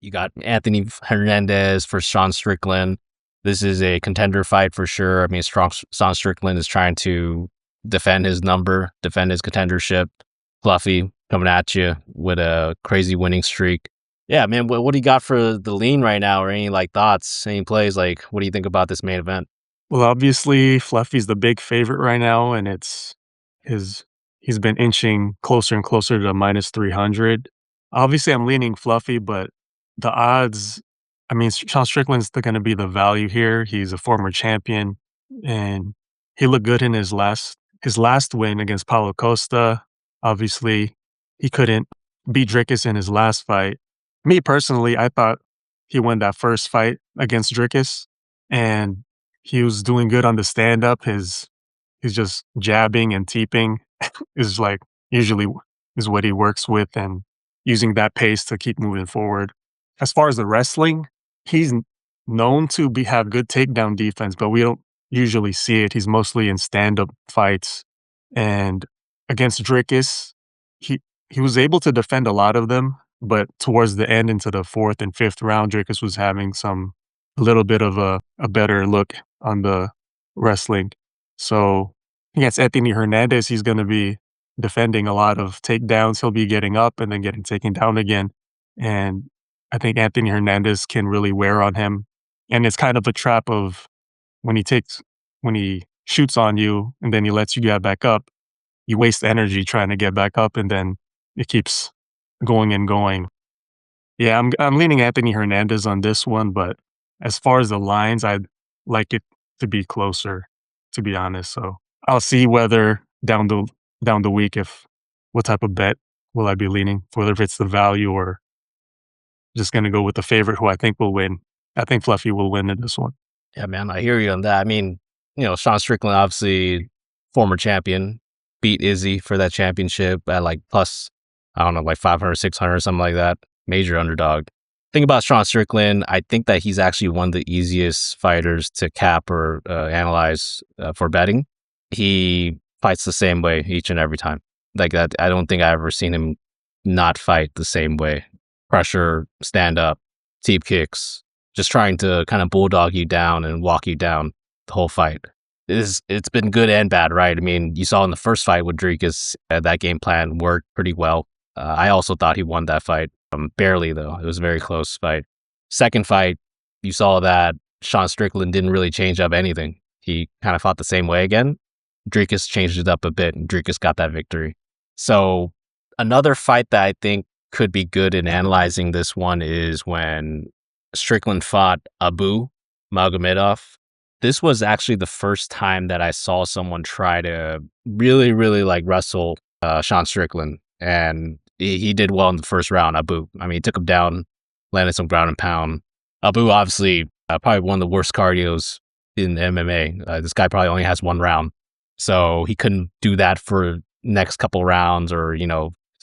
You got Anthony Hernandez for Sean Strickland. This is a contender fight for sure. I mean, Sean Strickland is trying to defend his number, defend his contendership. Fluffy coming at you with a crazy winning streak. Yeah, man, what do you got for the lean right now, or any like thoughts, any plays? Like, what do you think about this main event? Well, obviously, Fluffy's the big favorite right now, and he's been inching closer and closer to minus 300. Obviously, I'm leaning Fluffy, but the odds, I mean, Sean Strickland's going to be the value here. He's a former champion, and he looked good in his last win against Paulo Costa. Obviously, he couldn't beat Dricus in his last fight. Me personally, I thought he won that first fight against Dricus, and he was doing good on the stand-up. He's just jabbing and teeping is like usually is what he works with, and using that pace to keep moving forward. As far as the wrestling, he's known to have good takedown defense, but we don't usually see it. He's mostly in stand-up fights. And against Dricus, he was able to defend a lot of them, but towards the end into the 4th and 5th round, Dricus was having a little bit of a better look on the wrestling. So against Anthony Hernandez, he's going to be defending a lot of takedowns. He'll be getting up and then getting taken down again. And I think Anthony Hernandez can really wear on him. And it's kind of a trap of when he shoots on you and then he lets you get back up, you waste energy trying to get back up, and then it keeps going and going. Yeah, I'm leaning Anthony Hernandez on this one, but as far as the lines, I'd like it to be closer, to be honest. So I'll see whether down the week what type of bet will I be leaning, whether if it's the value or just going to go with the favorite who I think will win. I think Fluffy will win in this one. Yeah, man, I hear you on that. I mean, Sean Strickland, obviously former champion, beat Izzy for that championship at like plus, I don't know, like 500, 600, something like that. Major underdog. Thing about Sean Strickland, I think that he's actually one of the easiest fighters to cap or analyze for betting. He fights the same way each and every time. Like that, I don't think I've ever seen him not fight the same way. Pressure, stand up, teep kicks, just trying to kind of bulldog you down and walk you down the whole fight. It's been good and bad, right? I mean, you saw in the first fight with Dricus, that game plan worked pretty well. I also thought he won that fight. Barely, though. It was a very close fight. Second fight, you saw that Sean Strickland didn't really change up anything. He kind of fought the same way again. Dricus changed it up a bit, and Dricus got that victory. So another fight that I think could be good in analyzing this one is when Strickland fought Abu Magomedov. This was actually the first time that I saw someone try to really, really like wrestle Sean Strickland. And he did well in the first round, Abu. I mean, he took him down, landed some ground and pound. Abu, obviously, probably one of the worst cardios in MMA. This guy probably only has one round. So he couldn't do that for next couple rounds or,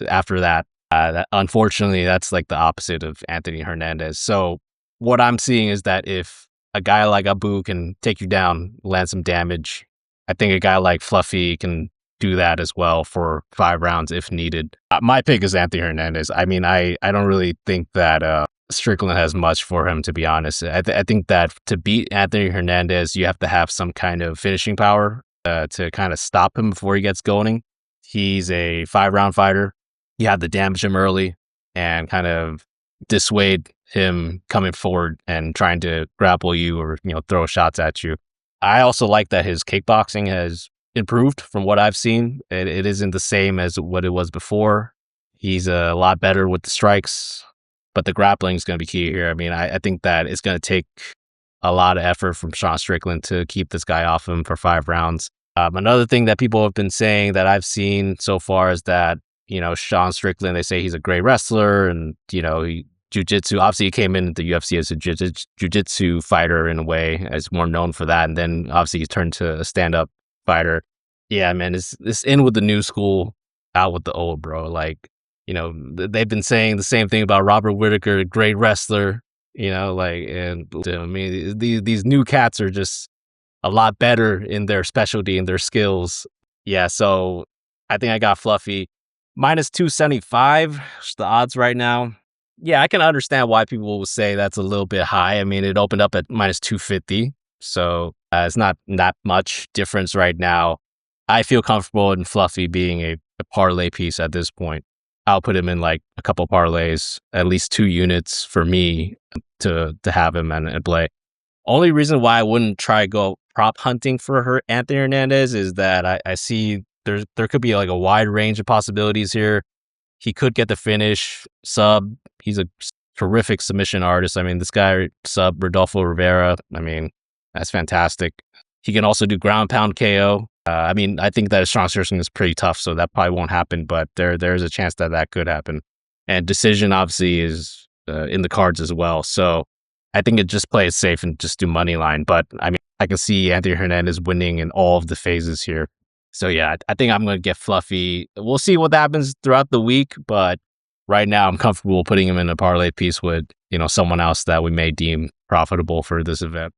after that. Unfortunately, that's like the opposite of Anthony Hernandez. So what I'm seeing is that if a guy like Abu can take you down, land some damage, I think a guy like Fluffy can do that as well for 5 rounds if needed. My pick is Anthony Hernandez. I mean, I don't really think that Strickland has much for him, to be honest. I think that to beat Anthony Hernandez, you have to have some kind of finishing power to kind of stop him before he gets going. He's a 5-round fighter. You have to damage him early and kind of dissuade him coming forward and trying to grapple you or throw shots at you. I also like that his kickboxing has improved from what I've seen. It isn't the same as what it was before. He's a lot better with the strikes, but the grappling is going to be key here. I mean, I think that it's going to take a lot of effort from Sean Strickland to keep this guy off him for 5 rounds. Another thing that people have been saying that I've seen so far is that, Sean Strickland, they say he's a great wrestler and, jiu-jitsu. Obviously, he came into the UFC as a jiu-jitsu fighter in a way, as more known for that. And then obviously he turned to a stand-up fighter. Yeah, man, it's in with the new school, out with the old, bro. Like, they've been saying the same thing about Robert Whittaker, great wrestler, and I mean, these new cats are just a lot better in their specialty and their skills. Yeah, so I think I got Fluffy. -275, the odds right now. Yeah, I can understand why people will say that's a little bit high. I mean, it opened up at minus 250, so it's not that much difference right now. I feel comfortable in Fluffy being a parlay piece at this point. I'll put him in like a couple parlays, at least 2 units for me to have him and play. Only reason why I wouldn't try go prop hunting for her Anthony Hernandez is that I see there could be like a wide range of possibilities here. He could get the finish sub. He's a terrific submission artist. I mean, this guy sub Rodolfo Rivera. I mean, that's fantastic. He can also do ground pound KO. I mean, I think that Sean Strickland is pretty tough, so that probably won't happen. But there's a chance that that could happen. And decision obviously is in the cards as well. So I think it just play it safe and just do money line. But I mean, I can see Anthony Hernandez winning in all of the phases here. So yeah, I think I'm going to get Fluffy. We'll see what happens throughout the week, but right now I'm comfortable putting him in a parlay piece with, someone else that we may deem profitable for this event.